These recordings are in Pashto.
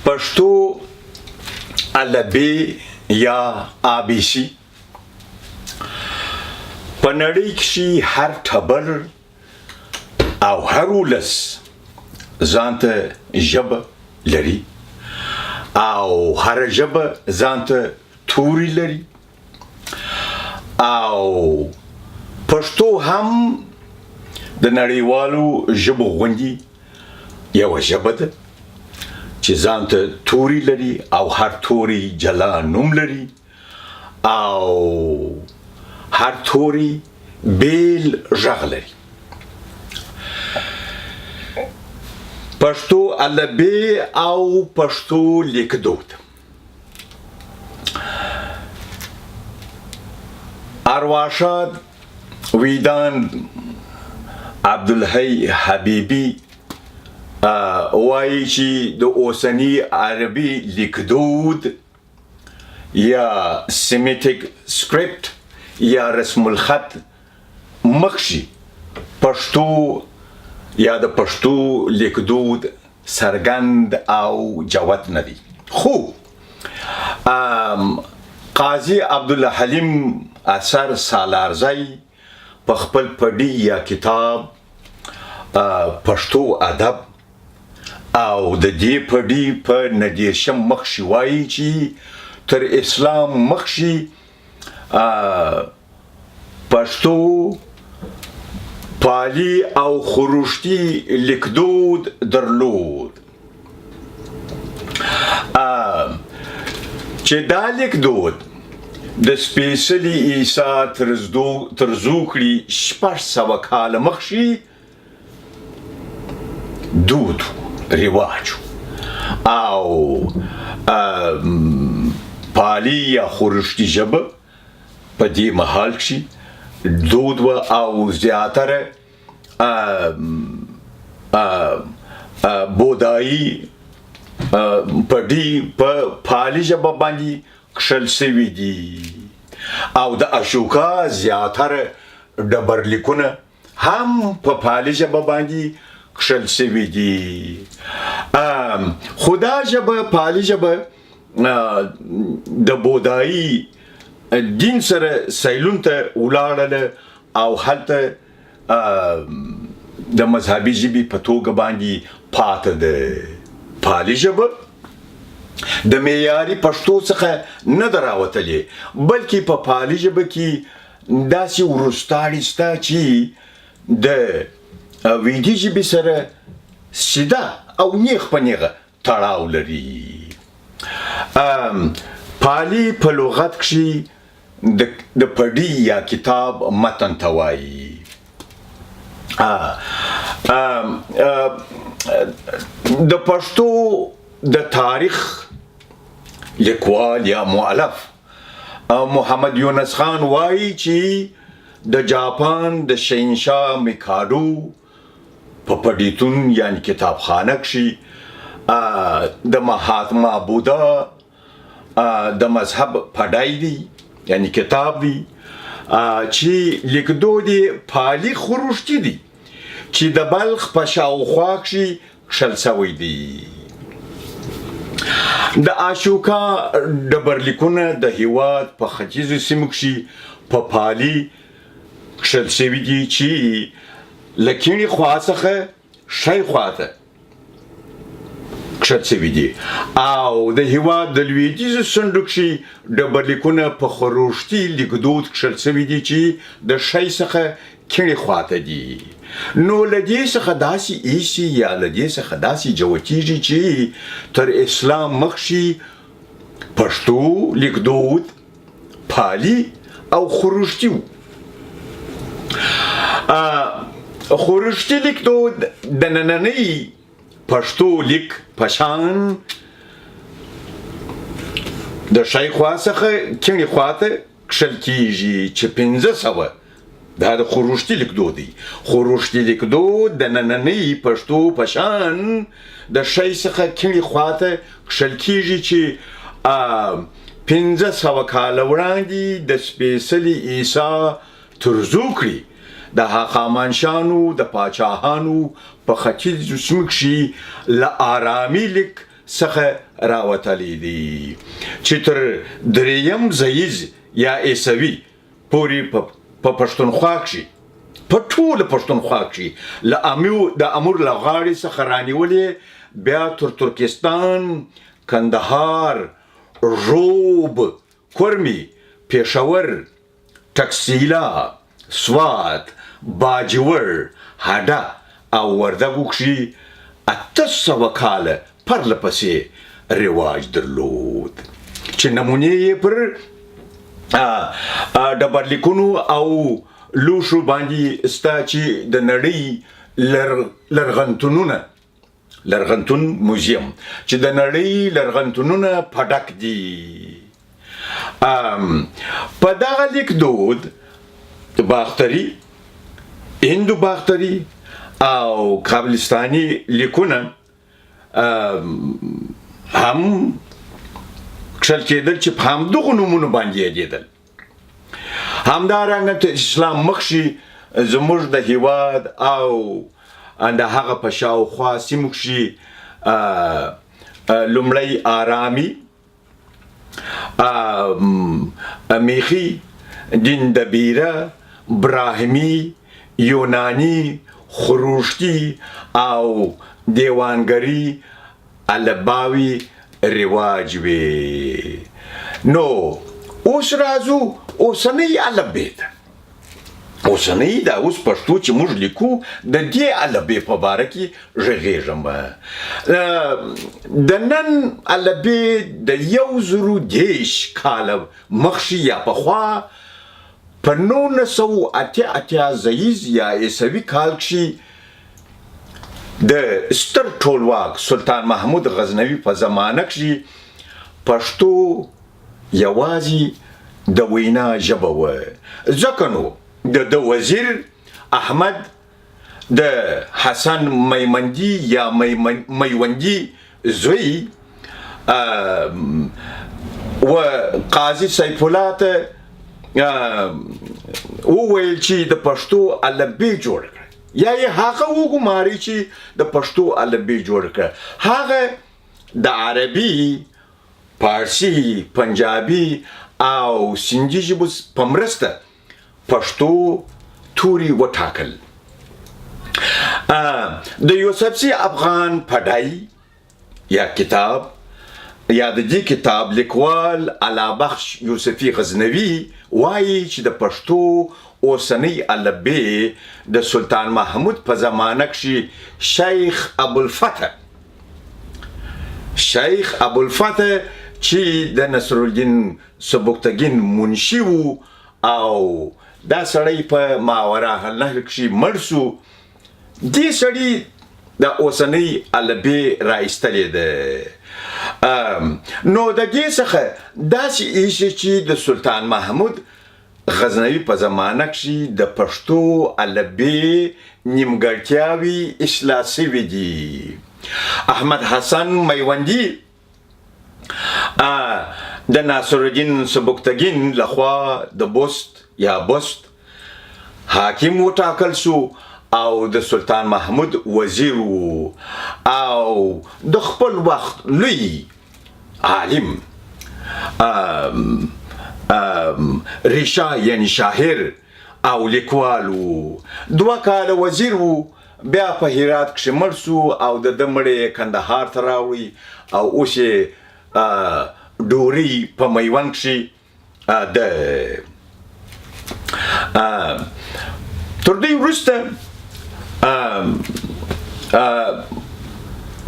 پښتو ادبي یا ABC په نړۍ کې هر ټبر او هر ولس ځانته ژبه لري او هر ژبه ځانته توري لري او پښتو هم د نړیوالو ژبو غوندي یو ژبه ده چې ځانته توري لري او هر توري جلا نوم لري او هر توري بیل غږ لري. پښتو ادبي او پښتو لیکدود ارواښاد ویدان عبدالحی حبیبی وایي چې د اوسني عربي لیکدود یا سیمیټیک سکرپټ یا رسم الخط مخشي پښتو یا د پښتو لیکدود سرګند او جوت نه دي. خو قاضي عبدالحلیم اثر سالارزی په خپل پډي یا کتاب پښتو ادب او د دې پډي په ندیشم مخشي وایي چې تر اسلام مخشي پښتو پالي او خروشتي لیکدود درلود چې دا لیکدود د سپیشلی عیسی ترزو کړي 600 کاله مخشي دود رواج او پالي یا خورشتي ژبه په دې محل کې دود و او زیاتره بودایي پډي په پالي ژبه باندې کښل شوي دي او د اشوکا زیاتره ډبرلیکونه هم په پالي ژبه باندې کښل شوي دي. خو دا ژبه پالي ژبه د بودایي دین سره سیلون ته ولاړله او هلته د مذهبي ژبې په توګه باندې پاته ده. پالي ژبه د معیاري پښتو څخه نه ده راوتلې بلکې په پالي ژبه کې داسې وروستاړي شته چې د ویدي ژبې سره سیده او نیغ په نیغه تړاو لري. پالي په لغت کې د پډي یا کتاب متن ته وایي. د پښتو د تاریخ لیکوال یا مؤلف محمد یونس خان وایي چې د جاپان د شهنشاه میکادو په پډیتون یعنی کتابخانه کې د مهاتما بودا د مذهب پډای دی یعنی کتاب دی چې لیکدود پالي خروشتي دی چې د بلخ په شاوخوا کې کښل شوی دی. د اشوکا ډبرلیکونه د هیواد په ختیځو سیمو کې په پالي کښل شوي دي چې له کیڼې خوا څخه ښی خواته کښل شوي دي او د هیواد د لویدیځو څنډو کې ډبرلیکونه په خروشتي لیکدود کښل شوي دي چې د ښی څخه کیڼې خواته دي. نو له دې څخه داسې ایسي یا له دې څخه داسې جوتیږي چې تر اسلام مخشي پښتو لیکدود پالي او خروشتي و. خروشتي لیکدود د نننۍ پښتو لیک پشان د ښی خوا څخه کیڼې خواته کښل کیږي چې 500 دا د خروشتي لیکدود دی. خروشتي لیکدود د نننۍ پښتو پشان د ښی څخه کیڼې خواته کښل کیږي چې 500 کاله وړاندې د سپیشلی عیسی ترزو کړي د هخامنشیانو د پاچاهانو په ختیځو سیمو کې له آرامي لیک څخه راوتلی دي چې تر دریم ځایز یا عیسوي پورې په پښتونخوا کښې په ټوله پښتونخوا کښې د امور له غاړې څخه رانیولې بیا تر ترکستان کندهار ژوب کرمي پېښور ټکسیلا سوات باجوړ هډه او وردګو کښې 800 کاله پرله پسې رواج درلود چې نمونې یې پر ډبرلیکونو او لوښو باندې ستا چې د نړۍ لرغونتون موزیم چې د نړۍ لرغونتونونه په ډک دي په دغه لیکدود باختري هندو باختري او کابلستاني لیکونه هم کښل کېدل چې په همدغو نومونو باندې یادېدل همدارنګه تر اسلام مخکې زموږ د هېواد او د هغه په شاوخوا سیمو کښې لومړی آرامي میخي دین دبیره براهمي یوناني خروشتي او دیوانګري الباوي رواج وي نو اوس راځو اوسنۍ البې ته اوسنۍ دا اوس پښتو چې موږ لیکو د دې البې په باره کې غږېږم د نن البې د 1010 کاله مخکې یا پخوا په 1988 ځایز یا عیسوي کال کښې د ستر ټولواک سلطان محمود غزنوي په زمانه کښې پښتو یوازې د وینا ژبه وه ځکه نو د وزیر احمد د حسن میمندي یا میوندي زوی و قاضي سیف الله ته وویل چې د پښتو الفبې جوړ کړه یا یې هغه وګماري چې د پښتو الفبې جوړ کړه هغه د عربي فارسي پنجابي او سندي ژبو په مرسته پښتو توري وټاکل د یوسفزي افغان پډای یا کتاب یا د دې کتاب لیکوال علابخش یوسفي غزنوي وایي چې د پښتو اوسنۍ الفبې د سلطان محمود په زمانه کښې شیخ ابوالفتح چې د نصرالدین سبکتګین منشي و او دا سړی په ماوراء النهر کښې مړ سو دې سړي د اوسنۍ الفبې رایستلې ده نو د دې څخه داسې ایښې چې د سلطان محمود غزنوي په زمانه کښې د پښتو الفبې نیمګړتیاوې اصلاح سوي دي احمد حسن میوندي د ناصرالدین سبکتګین لخوا د بست حاکم وټاکل سو او د سلطان محمود وزیر او د خپل وخت لوی عالم ریشا یعنی شاعر او لیکوال 2 کاله وزیر بیا په هرات کښې مړ سو او د ده مړی کندهار ته راوړی او اوس یې ډورۍ په میوند کښې تر دې وروسته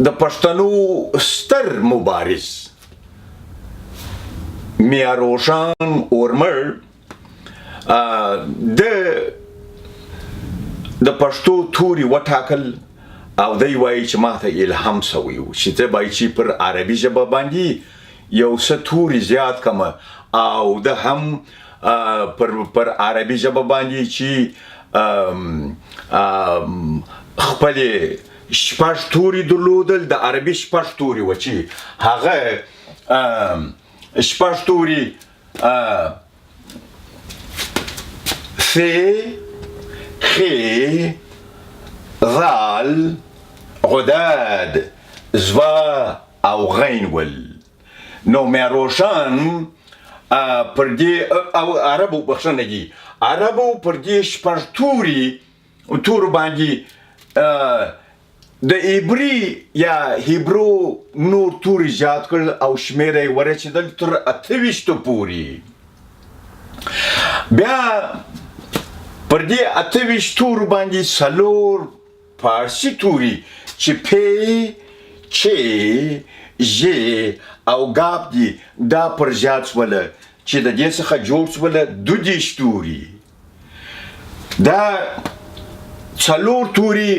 د پښتنو ستر مبارز میا روشن اورمړ د پښتو توري وټاکل او دی وایي چې ماته الهام سوی و چې زه باید چې پر عربي ژبه باندې یو څه توري زیات کړم او ده هم پر عربي ژبه باندې چې خپلې 6 توري درلودل د عربي 6 توري و چې هغه 6 توري ف خ ذال غداد زوا او غین ول نو مې روشن پر دې او عربو بخښنه دي عربو پر دې شپږ تور باندې د عبري یا هیبرو نور توري زیات کړل او شمېره یې ورسېدل تر 28 پورې بیا پر دې 28 تورو باندې څلور فارسي توري چې پی چې ژ او ګاپ دي دا پر زیات شوله چې د دې څخه جوړ شوله 22 توري دا څلور توري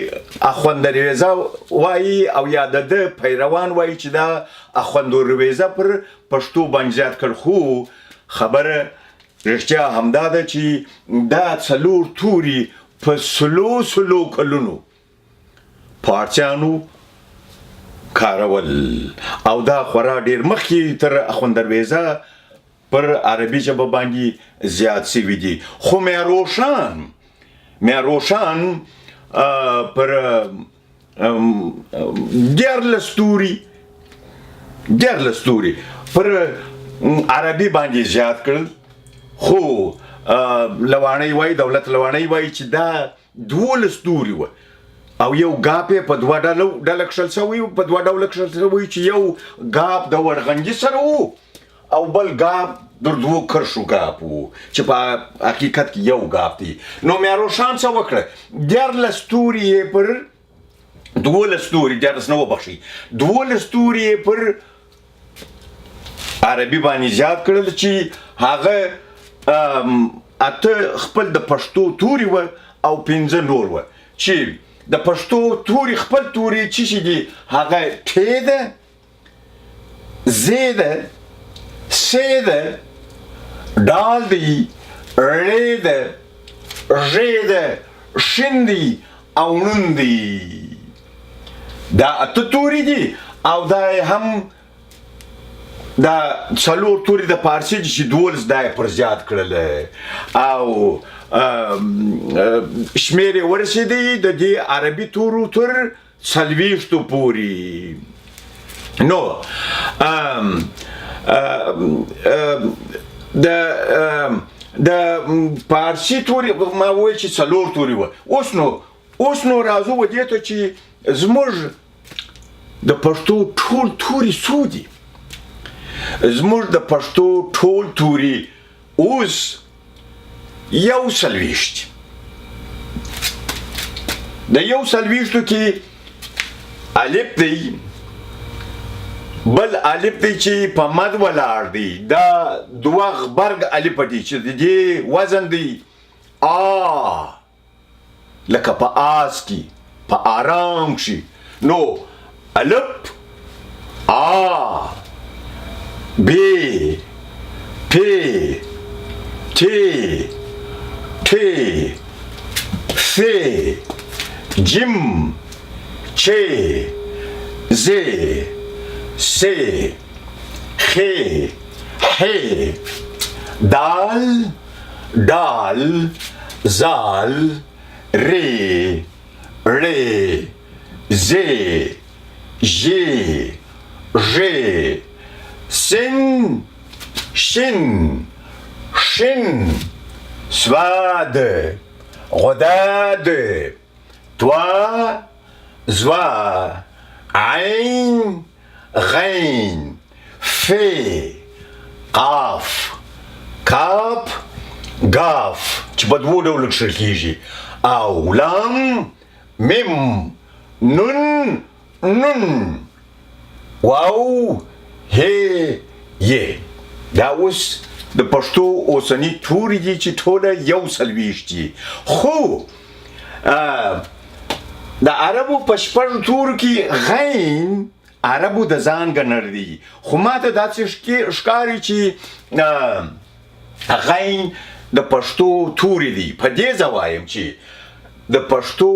اخوندرویزه وایي او یا د پیروان وایي چې دا اخوندرویزه پر پښتو باندې زیات کړ خو خبره رښتیا همدا ده چې دا څلور توري په سلو کلونو پارچانو کارول او دا خورا ډیر مخکې تر اخوندرویزه پر عربي ژبه باندې زیات شوي دي خو مې روشن پر 14 توري پر عربي باندې زیات کړل خو لوانۍ وایي دولت لوانۍ وایي چې دا 12 توري و او یو ګاپ یې په دوه ډله کښل شوی و په دوه ډوله کښل شوی چې یو ګاپ د ورغنجي سره و او بل ګاپ در دوو کرښو ګاپ و چې په حقیقت کې یو ګاپ دی نو مې روښان څه وکړه 14 توري یې پر 12 توري 14 نه وبخښئ 12 توري یې پر عربي باندې زیات کړل چې هغه اته خپل د پښتو توري و او 15 نور و چې د پښتو توري خپل توري چې شي دي هغه ټ ده ز ده س ده دال دی ر ده ژ ده شین دی او نون دی دا اته توري دي او دا هم دا څلور توري د پارسي چې 12 دا پر زیات کړل او شمېرې ورسېدې د دې عربي تورو تر 40 پورې نو د پارسي توري ما وویل چې څلور توري وه اوس نو راځو و دې ته چې زموږ د پښتو ټول توري څو دي زموږ د پښتو ټول توري اوس 41 د 41 کې الف دی بل الف دی چې په مد ولاړ دی دا دوه غبرګ الف دی چې د دې وزن دی لکه په آس کې په آرام شي نو الف ب پ ت ت ث جیم چ ز س خ ح دال زال ر ز ژ ژ سن شن شن سواد غداد توا زوا عين غين في قاف كاب قاف چې په دوو ډولو کښل کېږي او لام میم نون واو هی یې دا اوس د پښتو اوسني توري دي چې ټوله 41 دي خو د عربو په شپږو تورو کې غین عربو د ځان ګڼل دي خو ماته داسې ښکاري چې غین د پښتو توري دي په دې زه وایم چې د پښتو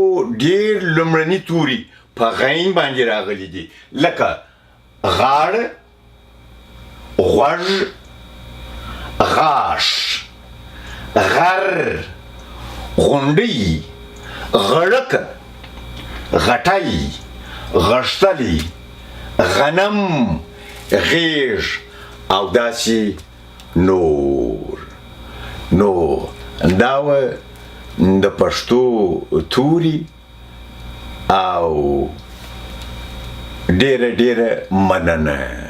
ډېر لومړني توري په غین باندې راغلي دي لکه غاړه غوږ غاښ غر غونډۍ غړکه غټۍ غښتلي غنم غیږ او داسې نو دا و د پښتو توري او ډېره مننه.